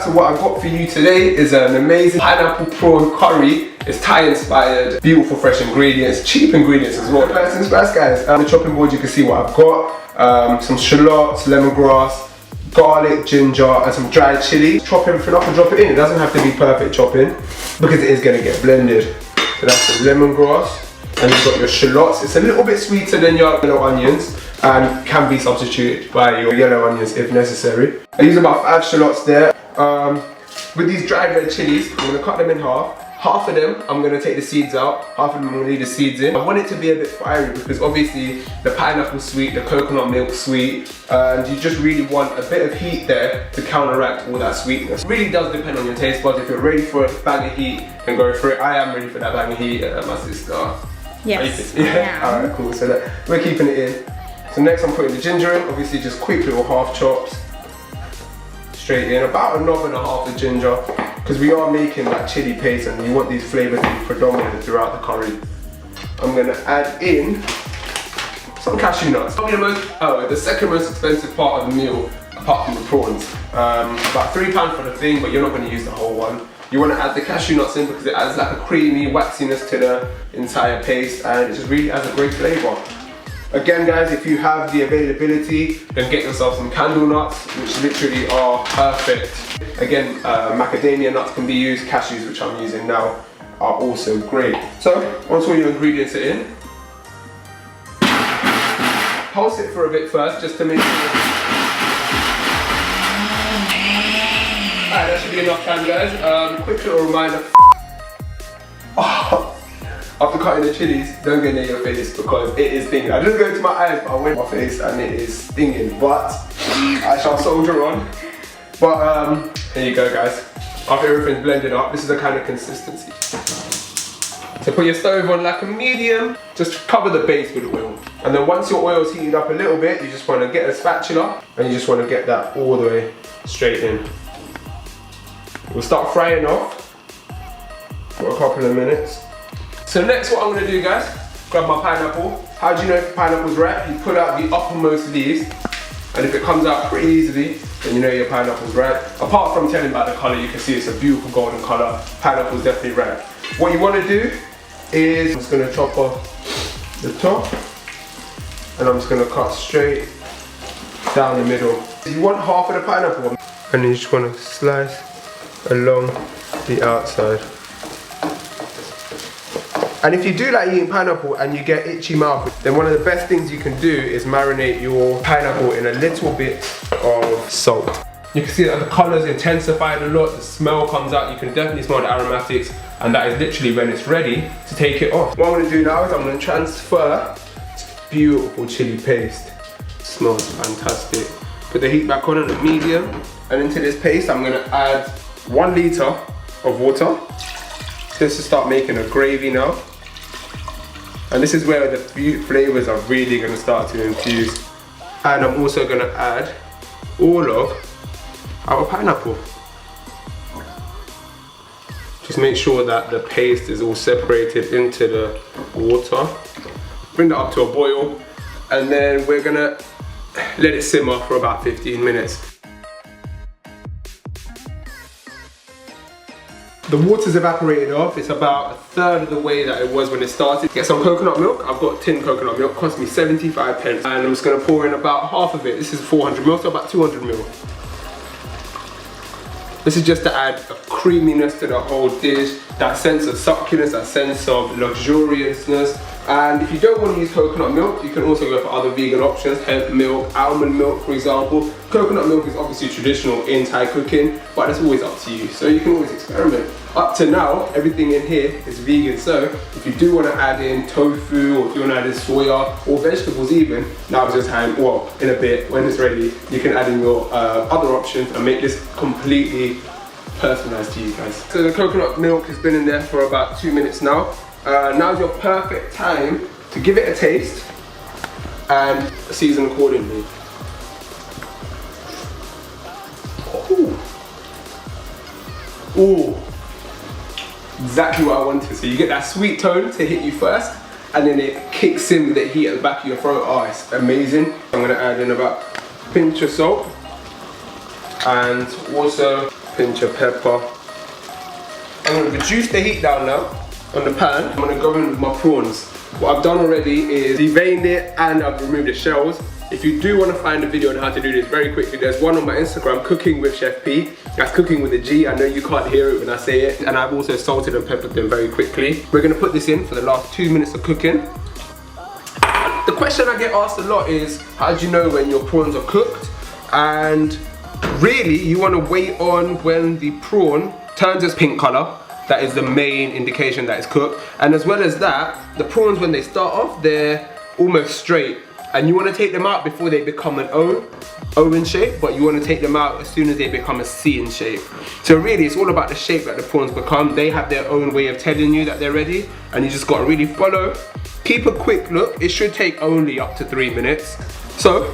So what I've got for you today is an amazing pineapple prawn curry. It's Thai inspired, beautiful fresh ingredients, cheap ingredients as well. First things first, guys, on the chopping board you can see what I've got. Some shallots, lemongrass, garlic, ginger, and some dried chili. Chop everything up and drop it in. It doesn't have to be perfect chopping because it is going to get blended. So that's the lemongrass. And you've got your shallots. It's a little bit sweeter than your yellow onions and can be substituted by your yellow onions if necessary. I use about 5 shallots there. With these dried red chilies, I'm going to cut them in half. Half of them, I'm going to take the seeds out. Half of them, I'm going to leave the seeds in. I want it to be a bit fiery because obviously the pineapple's sweet, the coconut milk's sweet, and you just really want a bit of heat there to counteract all that sweetness. It really does depend on your taste buds. If you're ready for a bang of heat, then go for it. I am ready for that bang of heat, my sister. Yes. Yeah. Alright, cool. So we're keeping it in. So next I'm putting the ginger in. Obviously just quick little half chops. Straight in. About a knob and a half of ginger. Because we are making that chili paste and you want these flavours to be predominant throughout the curry. I'm going to add in some cashew nuts. Probably the second most expensive part of the meal, apart from the prawns. About £3 for the thing, but you're not going to use the whole one. You want to add the cashew nuts in because it adds like a creamy waxiness to the entire paste and it just really adds a great flavour. Again guys, if you have the availability, then get yourself some candle nuts, which literally are perfect. Again, macadamia nuts can be used, cashews, which I'm using now, are also great. So, once all your ingredients are in, pulse it for a bit first, just to make sure. Alright, that should be enough time guys. Quick little reminder. After cutting the chilies, don't go near your face because it is stinging. I didn't go to my eyes, but I went to my face and it is stinging. But I shall soldier on. But here you go guys. After everything's blended up, this is the kind of consistency. So put your stove on like a medium, just cover the base with oil. And then once your oil's heated up a little bit, you just want to get a spatula and you just want to get that all the way straight in. We'll start frying off for a couple of minutes. So next what I'm going to do guys, grab my pineapple. How do you know if the pineapple's ripe? You pull out the uppermost leaves and if it comes out pretty easily, then you know your pineapple's ripe. Apart from telling about the colour, you can see it's a beautiful golden colour. Pineapple's definitely ripe. What you want to do is, I'm just going to chop off the top and I'm just going to cut straight down the middle. You want half of the pineapple and you just want to slice along the outside. And if you do like eating pineapple and you get itchy mouth, then one of the best things you can do is marinate your pineapple in a little bit of salt. You can see that the colour's intensified a lot, the smell comes out, you can definitely smell the aromatics, and that is literally when it's ready to take it off. What I'm going to do now is I'm going to transfer this beautiful chili paste. It smells fantastic. Put the heat back on at a medium, and into this paste I'm going to add 1 litre of water. Just to start making a gravy now. And this is where the flavours are really going to start to infuse. And I'm also going to add all of our pineapple. Just make sure that the paste is all separated into the water. Bring that up to a boil and then we're going to let it simmer for about 15 minutes. The water's evaporated off, it's about 1/3 of the way that it was when it started. Get some coconut milk. I've got tin coconut milk, cost me 75 pence. And I'm just gonna pour in about half of it. This is 400 ml, so about 200 ml. This is just to add a creaminess to the whole dish, that sense of succulence, that sense of luxuriousness. And if you don't want to use coconut milk, you can also go for other vegan options, hemp milk, almond milk for example. Coconut milk is obviously traditional in Thai cooking, but it's always up to you, so you can always experiment. Up to now, everything in here is vegan, so if you do want to add in tofu, or if you want to add in soya, or vegetables even, now's the time, well, in a bit, when it's ready, you can add in your other options and make this completely personalized to you guys. So the coconut milk has been in there for about 2 minutes now. Now's your perfect time to give it a taste and season accordingly. Ooh. Ooh. Exactly what I wanted. So you get that sweet tone to hit you first, and then it kicks in with the heat at the back of your throat. Oh, it's amazing. I'm gonna add in about a pinch of salt and also pinch of pepper. I'm going to reduce the heat down now on the pan. I'm going to go in with my prawns. What I've done already is deveined it and I've removed the shells. If you do want to find a video on how to do this very quickly, there's one on my Instagram, Cooking with Chef P. That's cooking with a G. I know you can't hear it when I say it. And I've also salted and peppered them very quickly. We're going to put this in for the last 2 minutes of cooking. The question I get asked a lot is, how do you know when your prawns are cooked? And really, you want to wait on when the prawn turns this pink color. That is the main indication that it's cooked. And as well as that, the prawns, when they start off, they're almost straight. And you want to take them out before they become an O in shape, but you want to take them out as soon as they become a C in shape. So really, it's all about the shape that the prawns become. They have their own way of telling you that they're ready, and you just got to really follow. Keep a quick look. It should take only up to 3 minutes. So,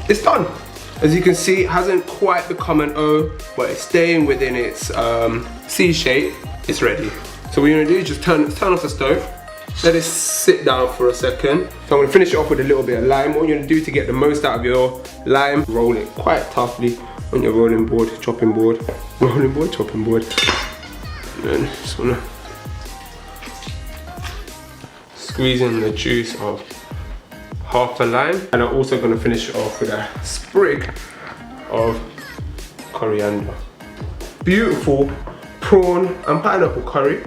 it's done. As you can see, it hasn't quite become an O, but it's staying within its C shape. It's ready. So what you're gonna do is just turn off the stove. Let it sit down for a second. So I'm gonna finish it off with a little bit of lime. What you're gonna do to get the most out of your lime, roll it quite toughly on your rolling board, chopping board. Rolling board, chopping board. And then just wanna squeeze in the juice of half a lime. And I'm also gonna finish it off with a sprig of coriander. Beautiful prawn and pineapple curry.